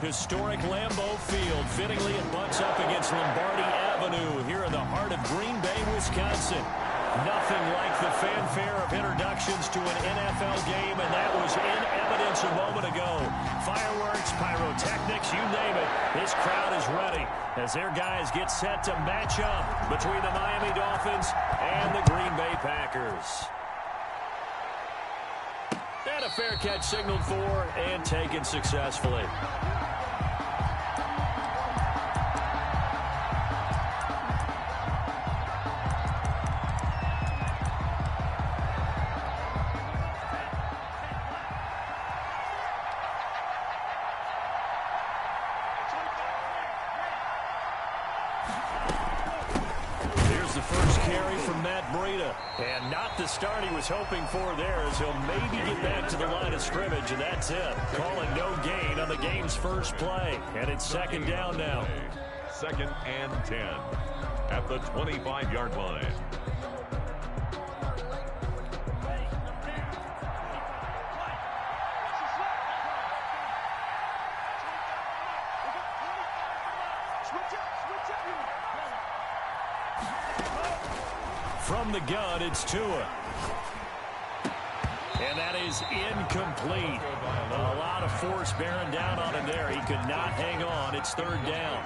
Historic Lambeau Field. Fittingly, it butts up against Lombardi Avenue here in the heart of Green Bay, Wisconsin. Nothing like the fanfare of introductions to an NFL game, and that was in evidence a moment ago. Fireworks, pyrotechnics, you name it. This crowd is ready as their guys get set to match up between the Miami Dolphins and the Green Bay Packers. And a fair catch signaled for and taken successfully. And not the start he was hoping for there, as he'll maybe get back to the line of scrimmage, and that's it. Calling no gain on the game's first play. And it's second down now. 2nd and 10 at the 25-yard line. From the gun, it's Tua. And that is incomplete. A lot of force bearing down on him there. He could not hang on. It's third down.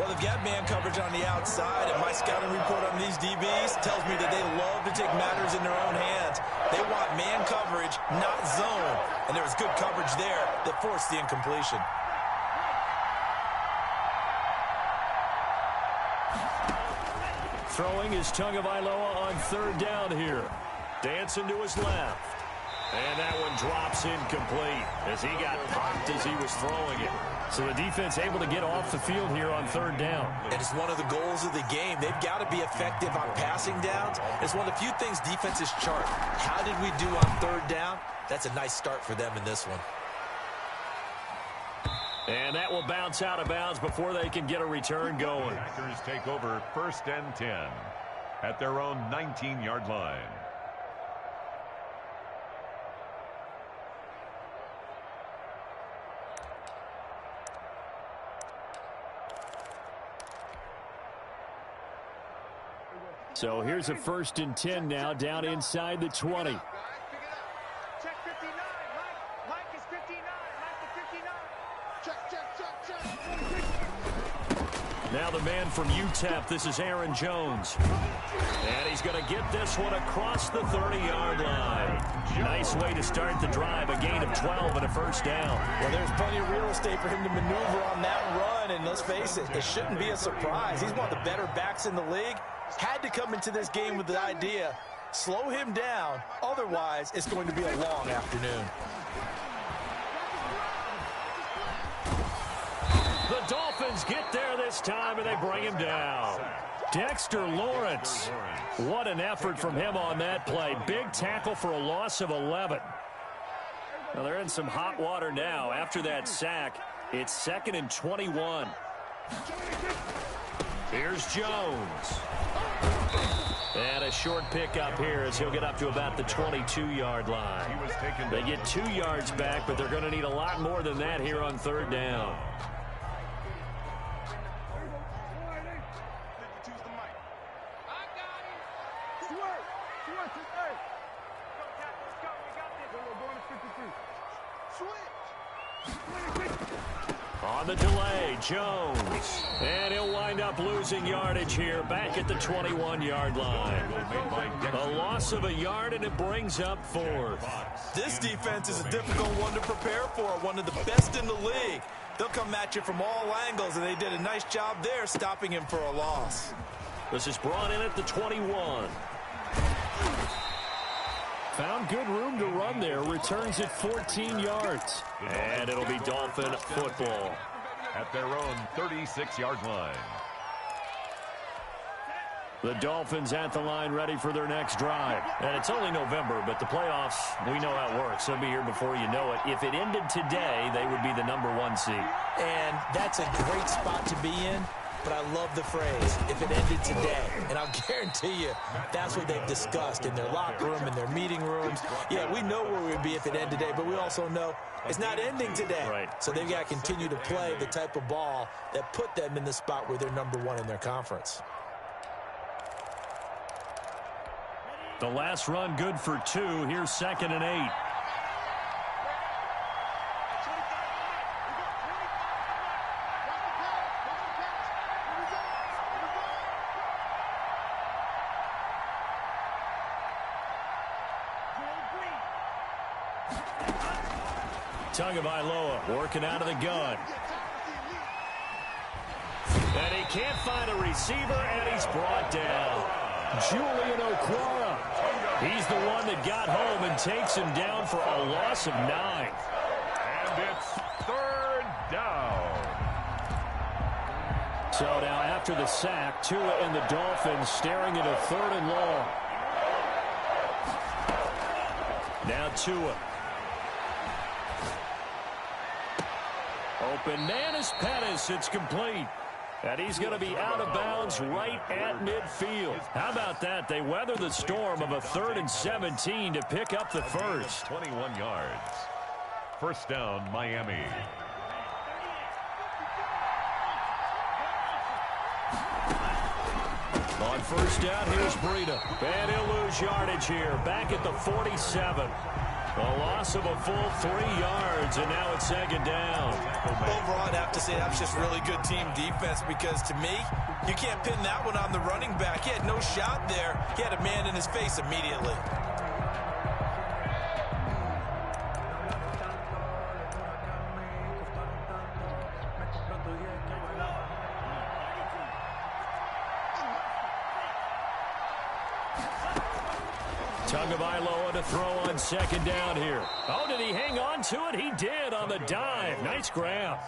Well, they've got man coverage on the outside, and my scouting report on these DBs tells me that they love to take matters in their own hands. They want man coverage, not zone. And there was good coverage there that forced the incompletion. Throwing is Tagovailoa on third down here. Dancing to his left. And that one drops incomplete as he got popped as he was throwing it. So the defense able to get off the field here on third down. And it's one of the goals of the game. They've got to be effective on passing downs. It's one of the few things defenses chart. How did we do on third down? That's a nice start for them in this one. And that will bounce out of bounds before they can get a return going. Packers take over 1st and 10 at their own 19-yard line. So here's a 1st and 10 now, down inside the 20. Check 59. Mike is 59. Mike is 59. Check. Now the man from UTEP, this is Aaron Jones. And he's going to get this one across the 30-yard line. Nice way to start the drive, a gain of 12 and a first down. Well, there's plenty of real estate for him to maneuver on that run, and let's face it, it shouldn't be a surprise. He's one of the better backs in the league. Had to come into this game with the idea, slow him down, otherwise it's going to be a long afternoon. The Dolphins get there this time, and they bring him down. Dexter Lawrence. What an effort from him on that play. Big tackle for a loss of 11. Well, they're in some hot water now. After that sack, it's 2nd and 21. Here's Jones. And a short pickup here as he'll get up to about the 22-yard line. They get 2 yards back, but they're going to need a lot more than that here on third down. On the delay, Jones. And he'll wind up losing yardage here back at the 21-yard line. A loss of a yard, and it brings up 4th. This defense is a difficult one to prepare for, one of the best in the league. They'll come at you from all angles, and they did a nice job there stopping him for a loss. This is brought in at the 21. Found good room to run there. Returns at 14 yards. And it'll be Dolphin football. At their own 36-yard line. The Dolphins at the line ready for their next drive. And it's only November, but the playoffs, we know how it works. They'll be here before you know it. If it ended today, they would be the #1 seed. And that's a great spot to be in. but I love the phrase, if it ended today. And I'll guarantee you that's what they've discussed in their locker room, in their meeting rooms. Yeah, we know where we'd be if it ended today, but we also know it's not ending today. Right. So they've got to continue to play the type of ball that put them in the spot where they're #1 in their conference. The last run good for 2. Here's 2nd and 8. Tagovailoa working out of the gun. And he can't find a receiver, and he's brought down. Julian Okwara. He's the one that got home and takes him down for a loss of 9. And it's 3rd down. So now after the sack, Tua and the Dolphins staring at a 3rd and long. Now Tua. Open man is Pettis. It's complete. And he's going to be out of bounds right at midfield. How about that? They weather the storm of a 3rd and 17 to pick up the first. 21 yards. First down, Miami. On first down, here's Breida. And he'll lose yardage here. Back at the 47. A loss of a full 3 yards, and now it's 2nd down. Overall, I'd have to say that's just really good team defense because, to me, you can't pin that one on the running back. He had no shot there. He had a man in his face immediately. Tagovailoa to throw on 2nd down here. Oh, did he hang on to it? He did on the dive. Nice grab.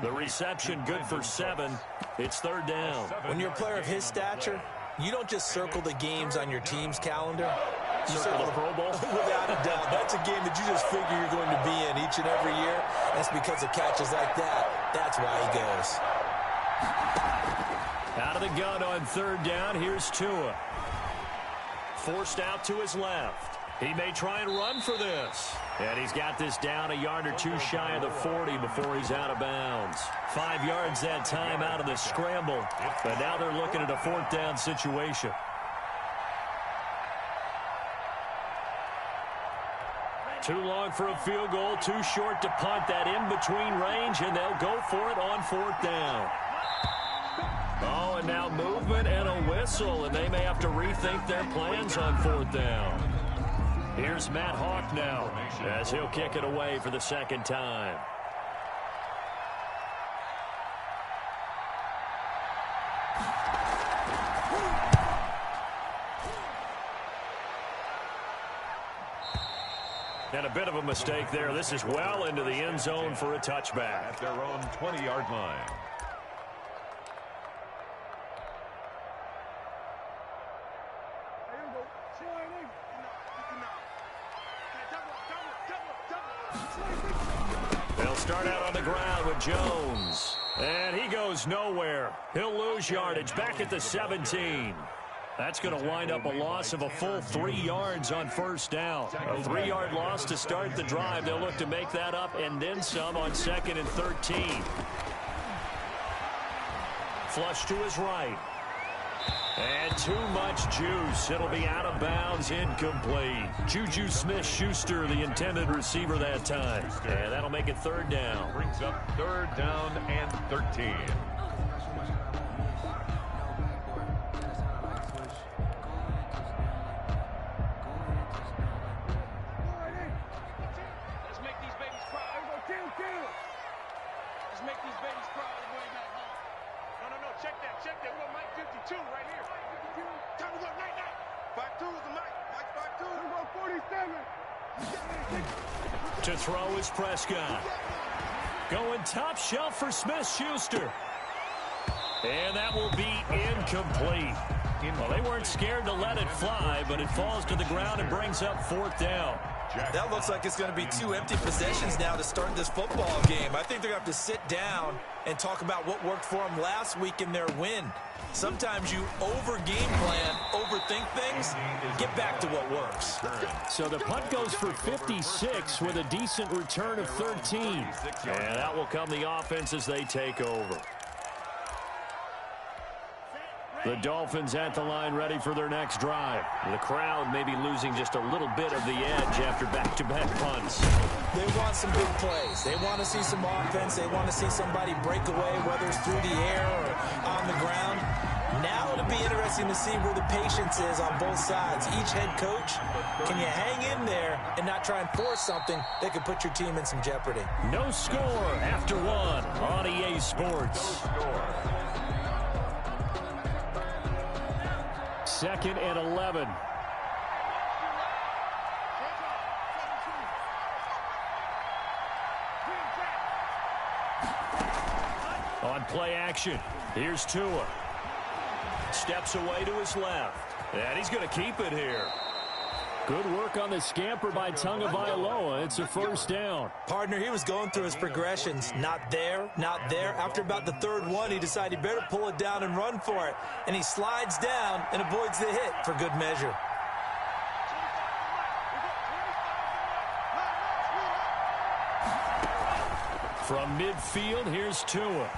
The reception good for 7. It's 3rd down. When you're a player of his stature, you don't just circle the games on your team's calendar. You Circle the Pro Bowl? Without a doubt. That's a game that you just figure you're going to be in each and every year. That's because of catches like that. That's why he goes. Out of the gun on 3rd down. Here's Tua. Forced out to his left. He may try and run for this. And he's got this down a yard or 2 shy of the 40 before he's out of bounds. 5 yards that time out of the scramble. But now they're looking at a 4th down situation. Too long for a field goal, too short to punt. That in between range, and they'll go for it on 4th down. Oh, and now movement and a whistle, and they may have to rethink their plans on 4th down. Here's Matt Hawk now as he'll kick it away for the 2nd time. And a bit of a mistake there. This is well into the end zone for a touchback. At their own 20-yard line. They'll start out on the ground with Jones. And he goes nowhere. He'll lose yardage back at the 17. That's going to wind up a loss of a full 3 yards on 1st down. A 3-yard loss to start the drive. They'll look to make that up and then some on 2nd and 13. Flush to his right. And too much juice. It'll be out of bounds, incomplete. Juju Smith-Schuster, the intended receiver that time. And that'll make it 3rd down. Brings up 3rd down and 13. To throw is Prescott. Going top shelf for Smith-Schuster. And that will be incomplete. Well, they weren't scared to let it fly, but it falls to the ground and brings up 4th down. That looks like it's going to be 2 empty possessions now to start this football game. I think they're going to have to sit down and talk about what worked for them last week in their win. Sometimes you over-game plan, overthink things, get back to what works. So the punt goes for 56 with a decent return of 13. And that will come the offense as they take over. The Dolphins at the line ready for their next drive. The crowd may be losing just a little bit of the edge after back-to-back punts. They want some big plays. They want to see some offense. They want to see somebody break away, whether it's through the air or on the ground. Now it'll be interesting to see where the patience is on both sides. Each head coach, can you hang in there and not try and force something that could put your team in some jeopardy? No score after 1 on EA Sports. Second and 11. On play action, here's Tua. Steps away to his left. And he's going to keep it here. Good work on the scamper by Tagovailoa. It's a first down. Partner, he was going through his progressions. Not there, not there. After about the 3rd one, he decided he better pull it down and run for it. And he slides down and avoids the hit for good measure. From midfield, here's Tua.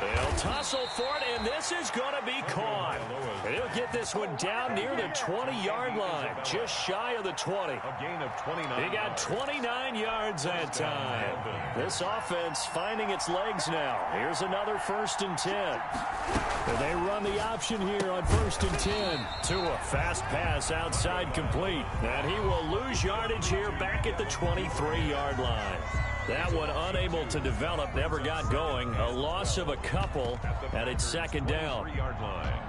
They'll tussle for it, and this is going to be caught. And he'll get this one down near the 20-yard line, just shy of the 20. A gain of 29. He got 29 yards that time. This offense finding its legs now. Here's another 1st and 10. And they run the option here on 1st and 10. Tua, fast pass outside complete. And he will lose yardage here back at the 23-yard line. That one unable to develop, never got going. A loss of a couple, and it's 2nd down. 3-yard line.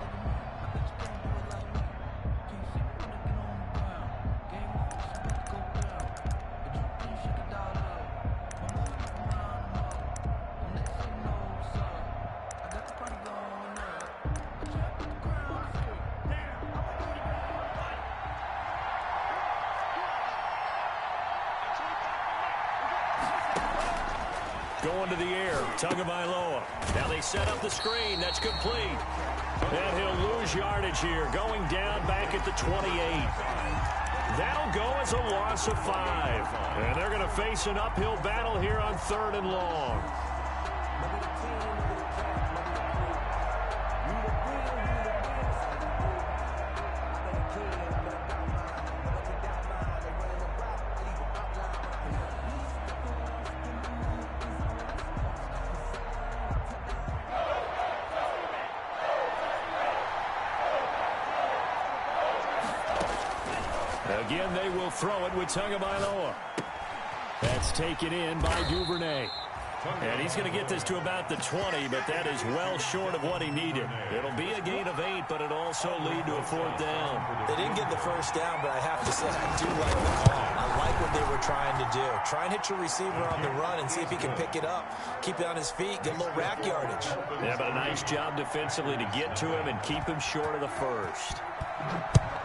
Going to the air, Tagovailoa. Now they set up the screen. That's complete. And he'll lose yardage here, going down back at the 28. That'll go as a loss of 5. And they're going to face an uphill battle here on 3rd and long. Again, they will throw it with Tagovailoa. That's taken in by Duvernay. And he's going to get this to about the 20, but that is well short of what he needed. It'll be a gain of 8, but it'll also lead to a 4th down. They didn't get the first down, but I have to say I do like the call. I like what they were trying to do. Try and hit your receiver on the run and see if he can pick it up. Keep it on his feet, get a little rack yardage. Yeah, but a nice job defensively to get to him and keep him short of the first.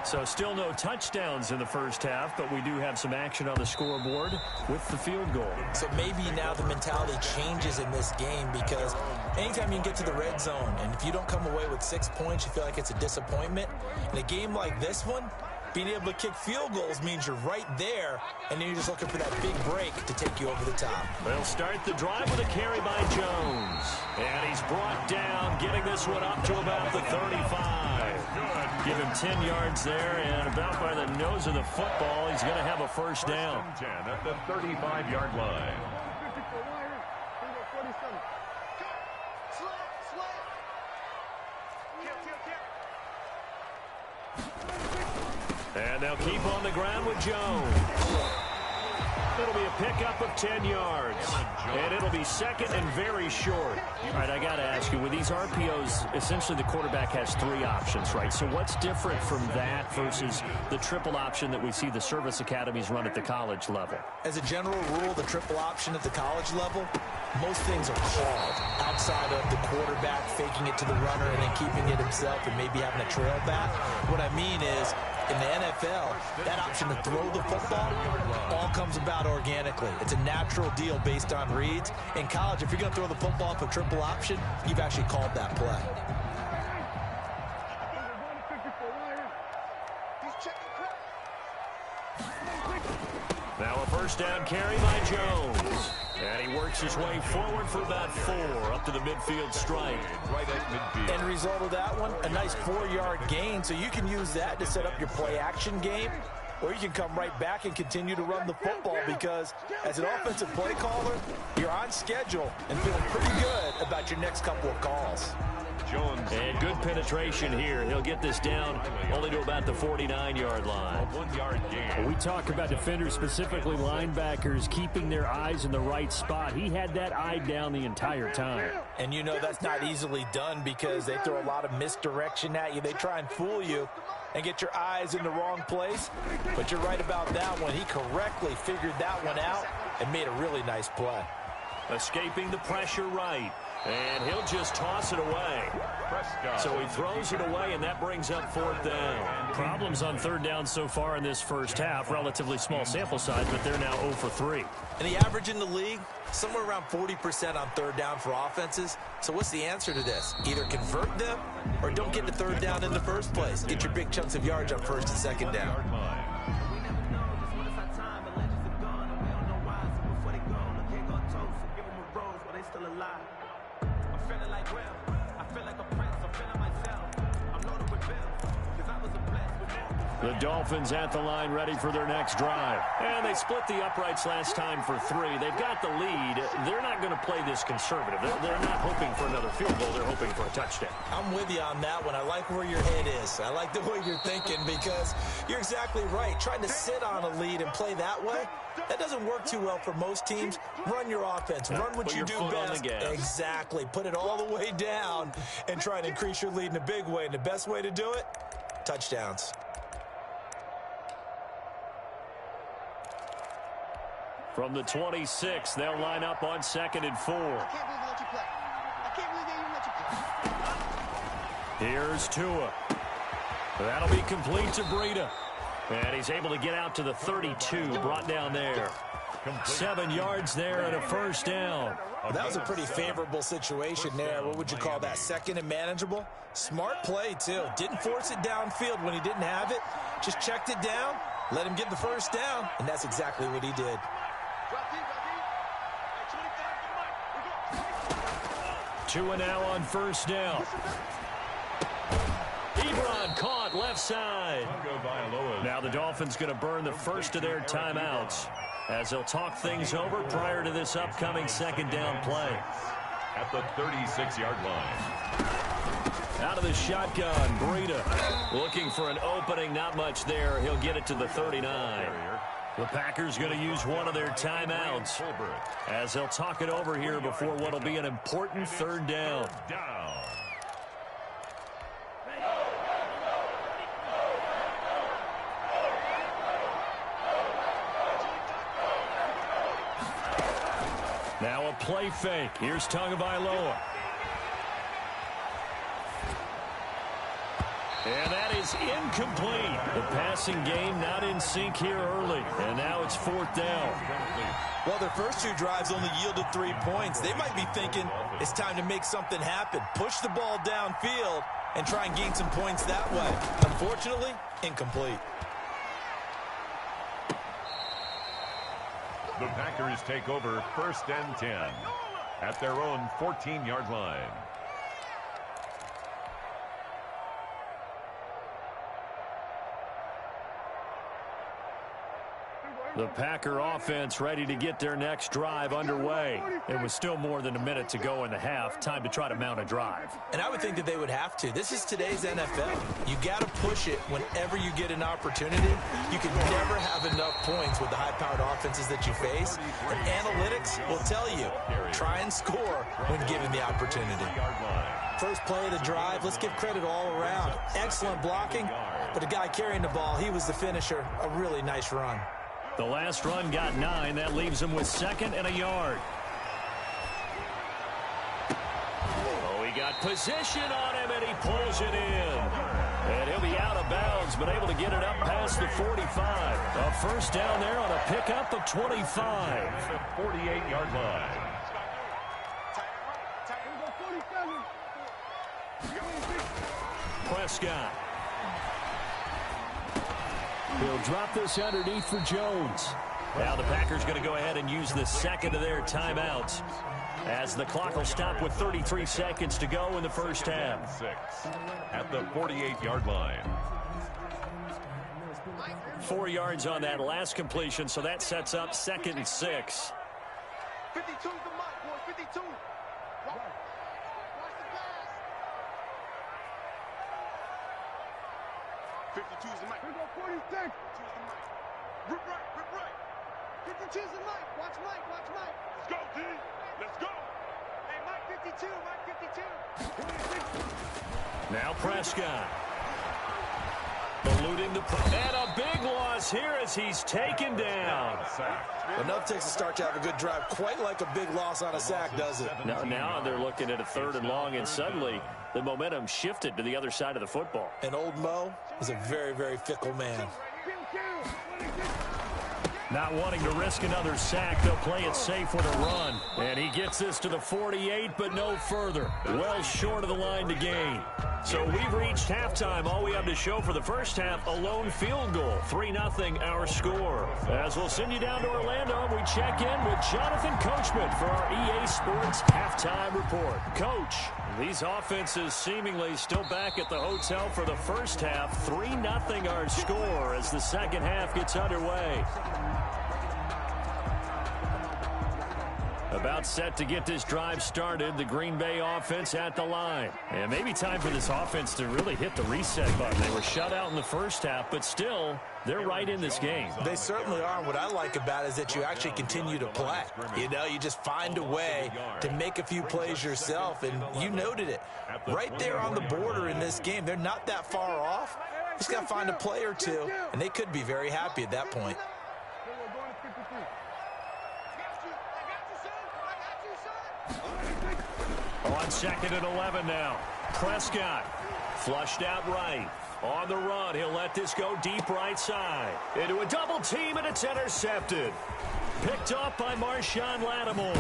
So still no touchdowns in the first half, but we do have some action on the scoreboard with the field goal. So maybe now the mentality changes in this game, because anytime you can get to the red zone, and if you don't come away with 6 points, you feel like it's a disappointment. In a game like this one, being able to kick field goals means you're right there, and then you're just looking for that big break to take you over the top. They'll start the drive with a carry by Jones. And he's brought down, getting this one up to about the 35. Give him 10 yards there, and about by the nose of the football, he's going to have a first down. 10 at the 35-yard line. And they'll keep on the ground with Jones. It'll be a pickup of 10 yards. And it'll be 2nd and very short. All right, I got to ask you, with these RPOs, essentially the quarterback has 3 options, right? So what's different from that versus the triple option that we see the service academies run at the college level? As a general rule, the triple option at the college level, most things are called outside of the quarterback faking it to the runner and then keeping it himself and maybe having a trail back. What I mean is, in the NFL, that option to throw the football all comes about organically. It's a natural deal based on reads. In college, if you're going to throw the football up a triple option, you've actually called that play. Now a first down carry by Jones. And he works his way forward for about 4 up to the midfield stripe. Right at midfield. End result of that one, a nice 4-yard gain. So you can use that to set up your play-action game, or you can come right back and continue to run the football because as an offensive play caller, you're on schedule and feeling pretty good about your next couple of calls. Jones. And good penetration here. He'll get this down only to about the 49-yard line. A 1-yard gain. We talk about defenders, specifically linebackers, keeping their eyes in the right spot. He had that eye down the entire time. And you know that's not easily done because they throw a lot of misdirection at you. They try and fool you and get your eyes in the wrong place. But you're right about that one. He correctly figured that one out and made a really nice play. Escaping the pressure right. And he'll just toss it away. Prescott. So he throws it away, and that brings up 4th down. Problems on 3rd down so far in this first half. Relatively small sample size, but they're now 0 for 3. And the average in the league, somewhere around 40% on 3rd down for offenses. So what's the answer to this? Either convert them or don't get to 3rd down in the first place. Get your big chunks of yards on 1st and 2nd down. The Dolphins at the line ready for their next drive. And they split the uprights last time for 3. They've got the lead. They're not going to play this conservative. They're not hoping for another field goal. They're hoping for a touchdown. I'm with you on that one. I like where your head is. I like the way you're thinking because you're exactly right. Trying to sit on a lead and play that way, that doesn't work too well for most teams. Run your offense. Run what you do best. Exactly. Put it all the way down and try and increase your lead in a big way. And the best way to do it, touchdowns. From the 26, they'll line up on 2nd and 4. Here's Tua. That'll be complete to Breida. And he's able to get out to the 32, brought down there. 7 yards there and a first down. Well, that was a pretty favorable situation there. What would you call that? 2nd and manageable? Smart play, too. Didn't force it downfield when he didn't have it. Just checked it down, let him get the first down, and that's exactly what he did. Tua now on first down. Ebron caught left side. Now the Dolphins going to burn the first of their timeouts as they'll talk things over prior to this upcoming 2nd down play. At the 36-yard line. Out of the shotgun, Breida looking for an opening. Not much there. He'll get it to the 39. The Packers going to use one of their timeouts as they'll talk it over here before what will be an important 3rd down. Now a play fake. Here's Tagovailoa. And that is incomplete. The passing game not in sync here early. And now it's 4th down. Well, their first 2 drives only yielded 3 points. They might be thinking it's time to make something happen. Push the ball downfield and try and gain some points that way. Unfortunately, incomplete. The Packers take over 1st and 10 at their own 14-yard line. The Packer offense ready to get their next drive underway. It was still more than a minute to go in the half. Time to try to mount a drive. And I would think that they would have to. This is today's NFL. You got to push it whenever you get an opportunity. You can never have enough points with the high-powered offenses that you face. And analytics will tell you, try and score when given the opportunity. First play of the drive, let's give credit all around. Excellent blocking, but the guy carrying the ball, he was the finisher. A really nice run. The last run got 9. That leaves him with 2nd and a yard. Oh, he got position on him, and he pulls it in. And he'll be out of bounds been able to get it up past the 45. A first down there on a pickup of 25. The 48-yard line. Prescott. He'll drop this underneath for Jones. Now the Packers going to go ahead and use the second of their timeouts, as the clock will stop with 33 seconds to go in the first half. 6 at the 48-yard line. 4 yards on that last completion, so that sets up 2nd and 6. 52 is the mark, boys. 52. Watch the pass. 52 is the mic. Here we go, 46. 52 is the mic. Rip right, rip right. 52 is the mic. Watch Mike, watch Mike. Let's go, D. Let's go. Hey, Mike 52, Mike 52. Now Prescott. Eluding the and a big loss here as he's taken down. Enough takes a start to have a good drive, quite like a big loss on a sack, does it? Now they're looking at a 3rd and long, and suddenly the momentum shifted to the other side of the football. And old Mo is a very, very fickle man. Not wanting to risk another sack, they'll play it safe with a run. And he gets this to the 48, but no further. Well short of the line to gain. So we've reached halftime. All we have to show for the first half, a lone field goal. 3-0 our score. As we'll send you down to Orlando, we check in with Jonathan Coachman for our EA Sports Halftime Report. Coach, these offenses seemingly still back at the hotel for the first half. 3-0 our score as the second half gets underway. About set to get this drive started, the Green Bay offense at the line. And maybe time for this offense to really hit the reset button. They were shut out in the first half, but still, they're right in this game. They certainly are. What I like about it is that you actually continue to play. You know, you just find a way to make a few plays yourself, and you noted it. Right there on the border in this game, they're not that far off. Just got to find a play or two, and they could be very happy at that point. On 2nd and 11 now. Prescott flushed out right. On the run, he'll let this go deep right side. Into a double team, and it's intercepted. Picked up by Marshawn Lattimore.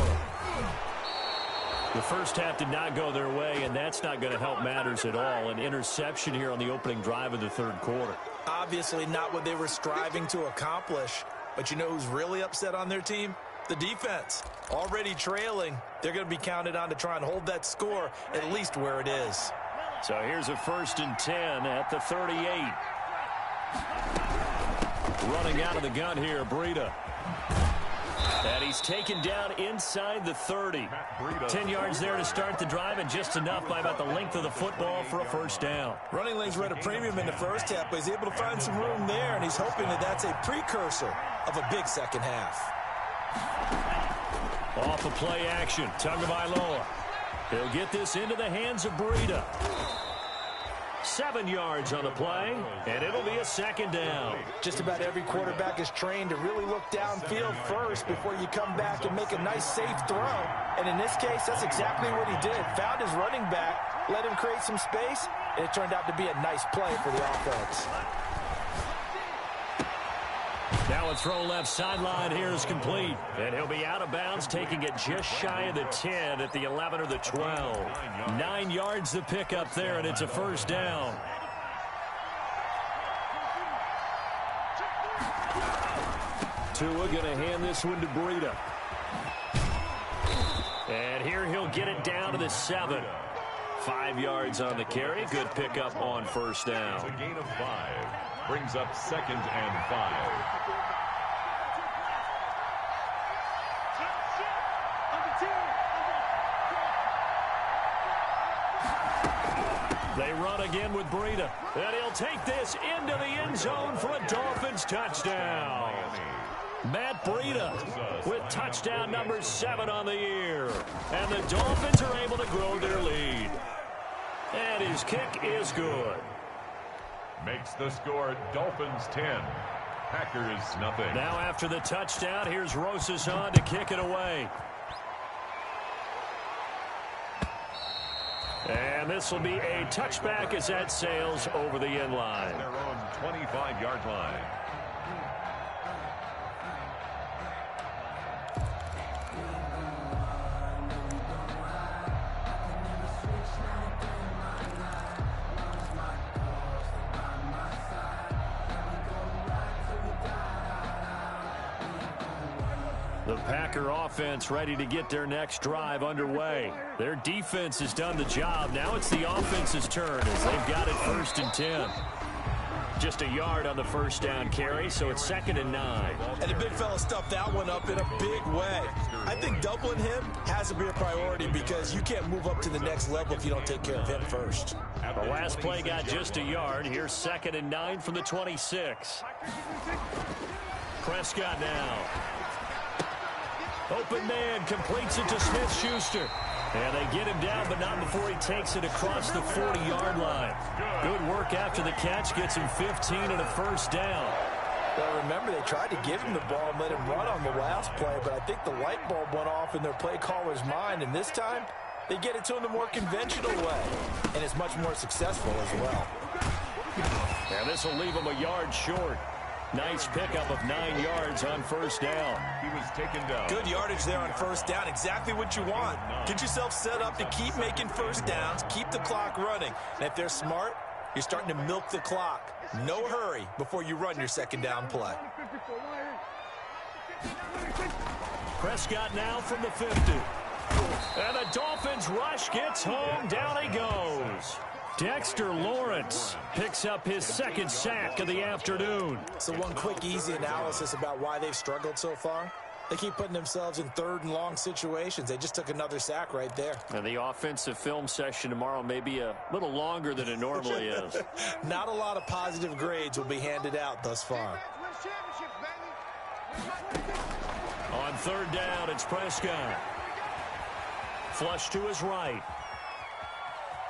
The first half did not go their way, and that's not going to help matters at all. An interception here on the opening drive of the third quarter. Obviously not what they were striving to accomplish. But you know who's really upset on their team? The defense. Already trailing. They're going to be counted on to try and hold that score at least where it is. So here's a 1st and 10 at the 38. Running out of the gun here, Breida. And he's taken down inside the 30. 10 yards there to start the drive, and just enough by about the length of the football for a first down. Running lanes were at a premium in the first half, but he's able to find some room there, and he's hoping that that's a precursor of a big second half. Off of play action, Tagovailoa. He'll get this into the hands of Breida. 7 yards on the play, and it'll be a second down. Just about every quarterback is trained to really look downfield first before you come back and make a nice, safe throw. And in this case, that's exactly what he did. Found his running back, let him create some space, and it turned out to be a nice play for the offense. Now a throw left sideline here is complete. And he'll be out of bounds, taking it just shy of the 10 at the 11 or the 12. 9 yards the pickup there, and it's a first down. Tua going to hand this one to Breida. And here he'll get it down to the 7. 5 yards on the carry. Good pickup on first down. A gain of 5. Brings up 2nd and 5. They run again with Breida. And he'll take this into the end zone for a Dolphins touchdown. Matt Breida with touchdown number 7 on the year. And the Dolphins are able to grow their lead. And his kick is good. Makes the score Dolphins 10. Packers nothing. Now after the touchdown, here's Rosas on to kick it away. And And this will be a touchback as that sails over the end line. Their own 25-yard line. The Packer offense ready to get their next drive underway. Their defense has done the job. Now it's the offense's turn as they've got it 1st and 10. Just a yard on the first down carry, so it's 2nd and 9. And the big fella stuffed that one up in a big way. I think doubling him has to be a priority because you can't move up to the next level if you don't take care of him first. The last play got just a yard. Here's 2nd and 9 from the 26. Prescott now. Open man completes it to Smith-Schuster. And they get him down, but not before he takes it across the 40-yard line. Good work after the catch. Gets him 15 and a first down. Well, remember, they tried to give him the ball and let him run on the last play, but I think the light bulb went off in their play caller's mind, and this time they get it to him the more conventional way, and it's much more successful as well. And this will leave him a yard short. Nice pickup of 9 yards on first down. He was taken down. Good yardage there on first down. Exactly what you want. Get yourself set up to keep making first downs, keep the clock running. And if they're smart, you're starting to milk the clock. No hurry before you run your second down play. Prescott now from the 50. And the Dolphins rush gets home. Down he goes. Dexter Lawrence picks up his 2nd sack of the afternoon. So one quick, easy analysis about why they've struggled so far. They keep putting themselves in 3rd and long situations. They just took another sack right there. And the offensive film session tomorrow may be a little longer than it normally is. Not a lot of positive grades will be handed out thus far. On 3rd down, it's Prescott. Flush to his right.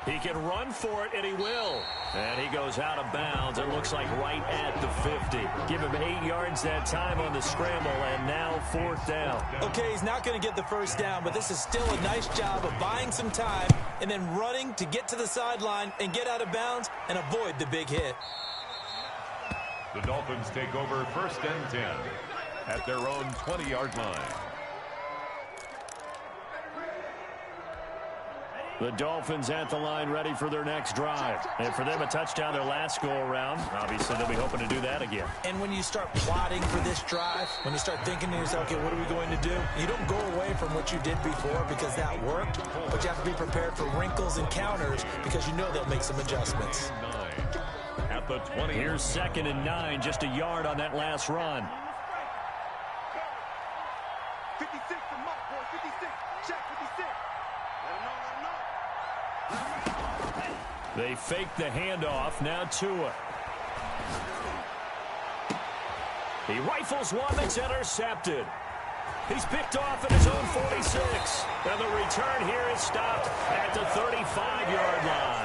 He can run for it, and he will. And he goes out of bounds. It looks like right at the 50. Give him 8 yards that time on the scramble, and now 4th down. Okay, he's not going to get the first down, but this is still a nice job of buying some time and then running to get to the sideline and get out of bounds and avoid the big hit. The Dolphins take over 1st and 10 at their own 20-yard line. The Dolphins at the line ready for their next drive. And for them, a touchdown their last go-around. Obviously, they'll be hoping to do that again. And when you start plotting for this drive, when you start thinking to yourself, okay, what are we going to do? You don't go away from what you did before because that worked, but you have to be prepared for wrinkles and counters because you know they'll make some adjustments. At the 20. Here's 2nd and 9, just a yard on that last run. 56 to Mark, boy, 56. Check 56. They fake the handoff. Now Tua. He rifles one that's intercepted. He's picked off at his own 46. And the return here is stopped at the 35-yard line.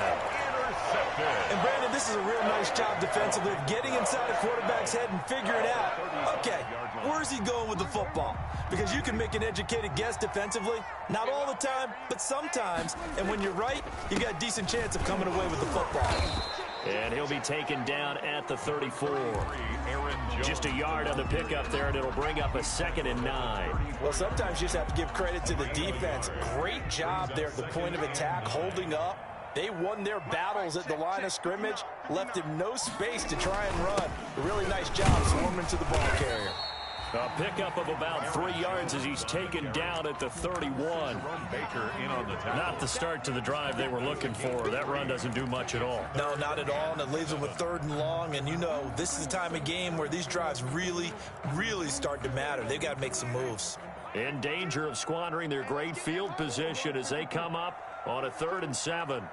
And Brandon, this is a real nice job defensively of getting inside a quarterback's head and figuring out, okay, where's he going with the football? Because you can make an educated guess defensively, not all the time, but sometimes. And when you're right, you got a decent chance of coming away with the football. And he'll be taken down at the 34. Just a yard on the pickup there, and it'll bring up a 2nd and 9. Well, sometimes you just have to give credit to the defense. Great job there at the point of attack, holding up. They won their battles at the line of scrimmage, left him no space to try and run. A really nice job swarming to the ball carrier. A pickup of about 3 yards as he's taken down at the 31. Baker in on the tackle. Not the start to the drive they were looking for. That run doesn't do much at all. No, not at all, and it leaves them with 3rd and long. And you know, this is the time of game where these drives really, really start to matter. They've got to make some moves. In danger of squandering their great field position as they come up on a 3rd and 7.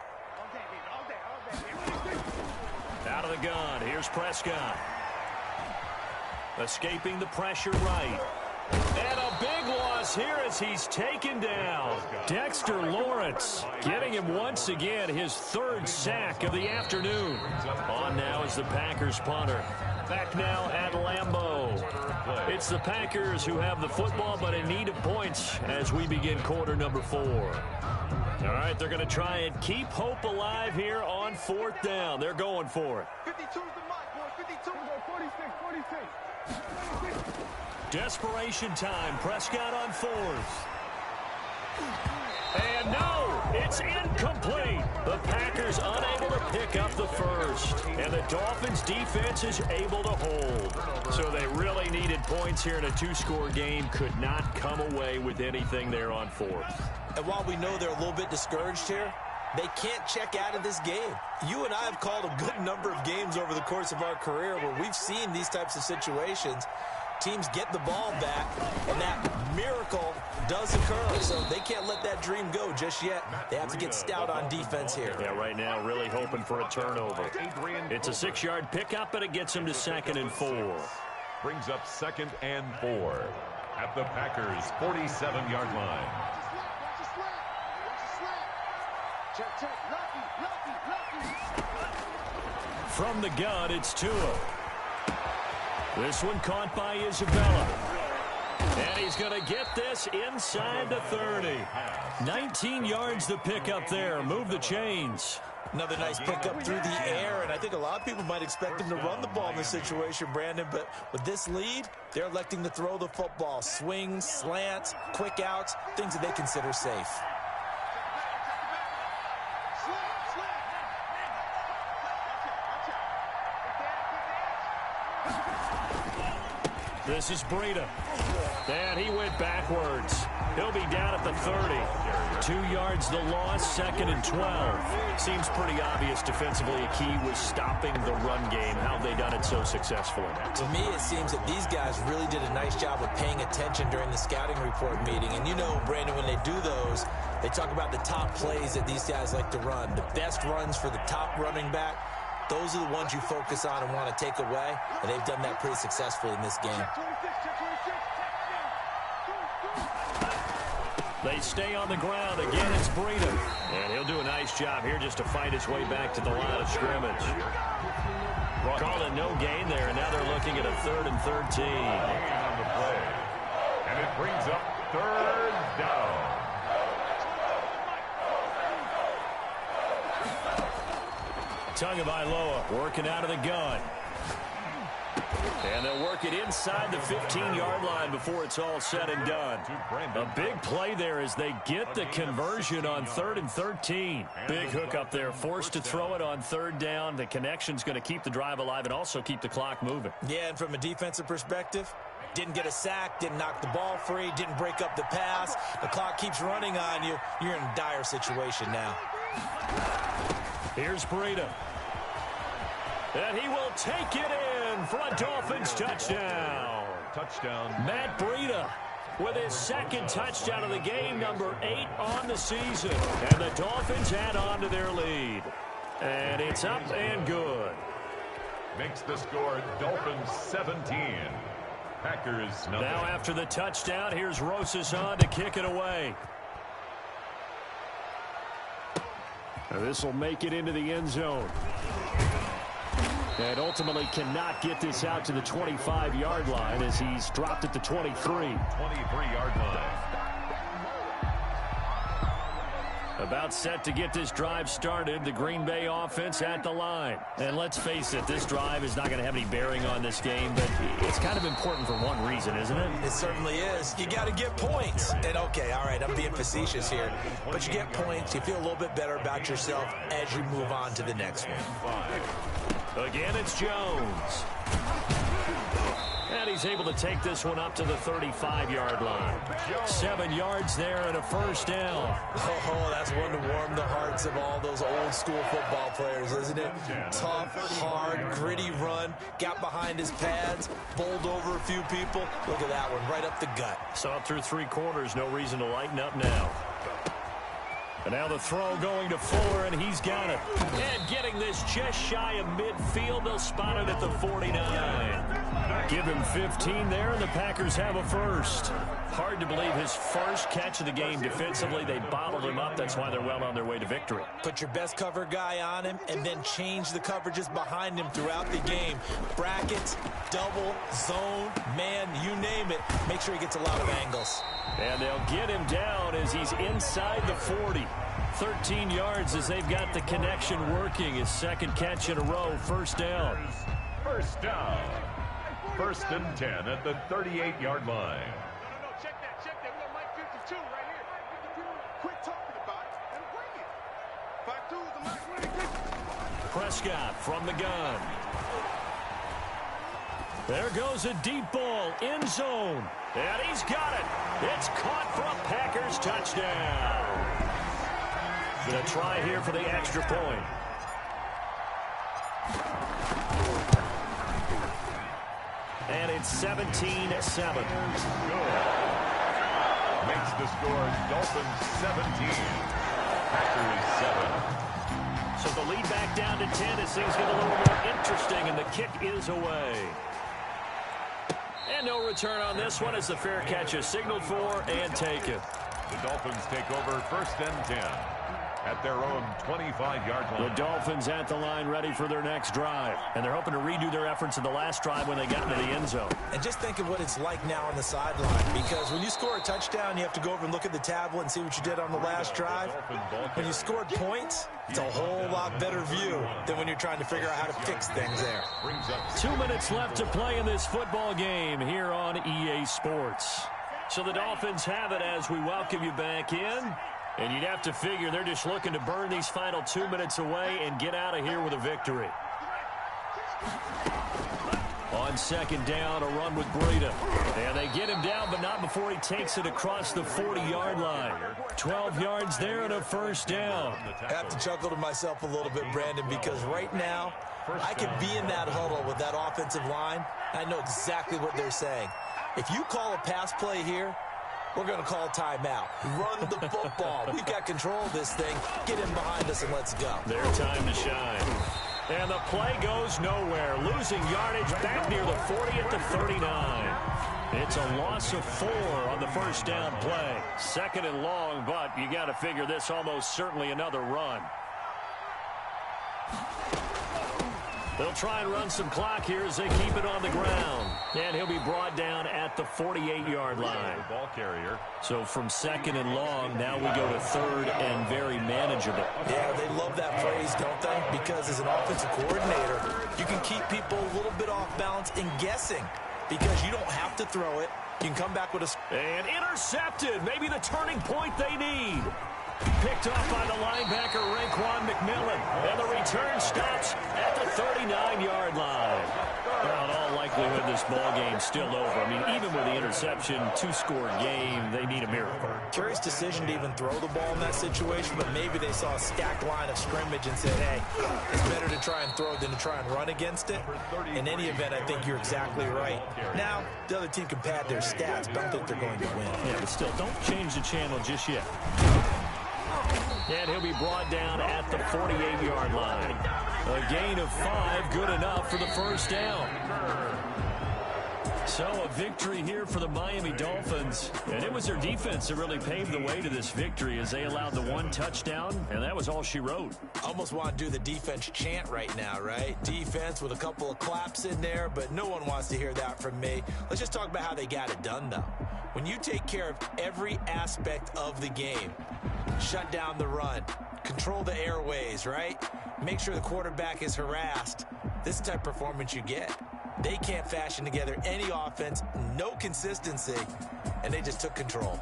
Out of the gun, here's Prescott. Escaping the pressure right. And a big loss here as he's taken down. Dexter Lawrence getting him once again his 3rd sack of the afternoon. On now is the Packers punter. Back now at Lambeau. It's the Packers who have the football but in need of points as we begin quarter number 4. All right, they're going to try and keep hope alive here on 4th down. They're going for it. 52's the mark, boys. 52. 46. Desperation time. Prescott on 4th. And no, it's incomplete. The Packers unable to pick up the first. And the Dolphins defense is able to hold. So they really needed points here in a 2-score game. Could not come away with anything there on 4th. And while we know they're a little bit discouraged here, they can't check out of this game. You and I have called a good number of games over the course of our career where we've seen these types of situations. Teams get the ball back, and that miracle does occur. So they can't let that dream go just yet. They have to get stout on defense here. Yeah, right now really hoping for a turnover. It's a 6-yard pickup, but it gets them to 2nd and 4. Brings up 2nd and 4 at the Packers' 47-yard line. From the gun, it's Tua. This one caught by Isabella. And he's going to get this inside the 30. 19 yards to pick up there. Move the chains. Another nice pickup through the air, and I think a lot of people might expect him to run the ball in this situation, Brandon, but with this lead, they're electing to throw the football. Swings, slants, quick outs, things that they consider safe. This is Breida. And he went backwards. He'll be down at the 30. 2 yards the loss, 2nd and 12. Seems pretty obvious defensively a key was stopping the run game. How have they done it so successfully? To me, it seems that these guys really did a nice job of paying attention during the scouting report meeting. And you know, Brandon, when they do those, they talk about the top plays that these guys like to run. The best runs for the top running back. Those are the ones you focus on and want to take away, and they've done that pretty successfully in this game. They stay on the ground. Again, it's Breida. And he'll do a nice job here just to fight his way back to the line of scrimmage. Called a no gain there, and now they're looking at a 3rd and 13. On the play. And it brings up 3rd down. Tagovailoa working out of the gun. And they'll work it inside the 15-yard line before it's all said and done. A big play there as they get the conversion on 3rd and 13. Big hook up there, forced to throw it on 3rd down. The connection's going to keep the drive alive and also keep the clock moving. Yeah, and from a defensive perspective, didn't get a sack, didn't knock the ball free, didn't break up the pass. The clock keeps running on you. You're in a dire situation now. Here's Breida. And he will take it in for a Dolphins touchdown. Touchdown. Matt Breida with his 2nd touchdown of the game, number 8 on the season. And the Dolphins add on to their lead. And it's up and good. Makes the score Dolphins 17. Packers nothing. Now after the touchdown, here's Rosas on to kick it away. This will make it into the end zone. And ultimately cannot get this out to the 25-yard line as he's dropped at the 23. 23-yard line. About set to get this drive started, the Green Bay offense at the line. And let's face it, this drive is not going to have any bearing on this game, but it's kind of important for one reason, isn't it? It certainly is. You got to get points. And okay, all right, I'm being facetious here, but you get points, you feel a little bit better about yourself as you move on to the next one. Again, it's Jones. And he's able to take this one up to the 35-yard line. 7 yards there and a 1st down. Oh, that's one to warm the hearts of all those old school football players, isn't it? Tough, hard, gritty run. Got behind his pads, bowled over a few people. Look at that one, right up the gut. Saw it through 3 quarters. No reason to lighten up now. And now the throw going to Fuller, and he's got it. And getting this just shy of midfield. They'll spot it at the 49. Give him 15 there, and the Packers have a first. Hard to believe his first catch of the game defensively. They bottled him up. That's why they're well on their way to victory. Put your best cover guy on him, and then change the coverages behind him throughout the game. Brackets, double, zone, man, you name it. Make sure he gets a lot of angles. And they'll get him down as he's inside the 40. 13 yards as they've got the connection working. His second catch in a row, first down. First down. First and 10 at the 38-yard line. No, check that. We got Mike 52 right here. Quit talking about it and bring it. 5-2 is the Mike. Prescott from the gun. There goes a deep ball, end zone. And he's got it. It's caught for a Packers touchdown. Gonna try here for the extra point. And it's 17-7. Makes the score Dolphins 17. Packers 7. So the lead back down to 10 as things get a little more interesting, and the kick is away. And no return on this one as the fair catch is signaled for and taken. The Dolphins take over first and 10 at their own 25-yard line. The Dolphins at the line ready for their next drive. And they're hoping to redo their efforts in the last drive when they got into the end zone. And just think of what it's like now on the sideline, because when you score a touchdown, you have to go over and look at the tablet and see what you did on the last drive. When you scored points, it's a whole lot better view than when you're trying to figure out how to fix things there. 2 minutes left to play in this football game here on EA Sports. So the Dolphins have it as we welcome you back in. And you'd have to figure they're just looking to burn these final 2 minutes away and get out of here with a victory. On second down, a run with Breida. And they get him down, but not before he takes it across the 40-yard line. 12 yards there and a first down. I have to chuckle to myself a little bit, Brandon, because right now, I could be in that huddle with that offensive line. I know exactly what they're saying. If you call a pass play here, we're going to call timeout. Run the football. We've got control of this thing. Get in behind us and let's go. Their time to shine. And the play goes nowhere. Losing yardage back near the 40 at the 39. It's a loss of 4 on the first down play. Second and long, but you got to figure this almost certainly another run. They'll try and run some clock here as they keep it on the ground. And he'll be brought down at the 48-yard line. Ball carrier. So from second and long, now we go to third and very manageable. Yeah, they love that phrase, don't they? Because as an offensive coordinator, you can keep people a little bit off balance and guessing because you don't have to throw it. You can come back with a... And intercepted. Maybe the turning point they need. Picked off by the linebacker, Raekwon McMillan. And the return stops at the 39-yard line. Well, in all likelihood, this ball game's still over. I mean, even with the interception, 2-score game, they need a miracle. Curious decision to even throw the ball in that situation, but maybe they saw a stacked line of scrimmage and said, hey, it's better to try and throw than to try and run against it. In any event, I think you're exactly right. Now, the other team can pad their stats, but I don't think they're going to win. Yeah, but still, don't change the channel just yet. And he'll be brought down at the 48-yard line. A gain of 5, good enough for the first down. So a victory here for the Miami Dolphins. And it was their defense that really paved the way to this victory as they allowed the 1 touchdown, and that was all she wrote. Almost want to do the defense chant right now, right? Defense with a couple of claps in there, but no one wants to hear that from me. Let's just talk about how they got it done, though. When you take care of every aspect of the game, shut down the run, control the airways, right? Make sure the quarterback is harassed. This is the type of performance you get. They can't fashion together any offense, no consistency, and they just took control.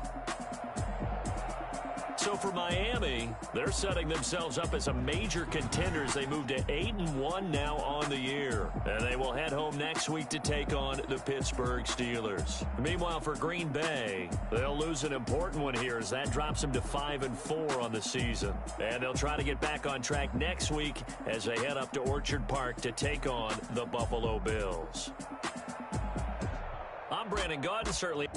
So for Miami, they're setting themselves up as a major contender as they move to 8-1 now on the year. And they will head home next week to take on the Pittsburgh Steelers. Meanwhile, for Green Bay, they'll lose an important one here as that drops them to 5-4 on the season. And they'll try to get back on track next week as they head up to Orchard Park to take on the Buffalo Bills. I'm Brandon Gaudin, certainly.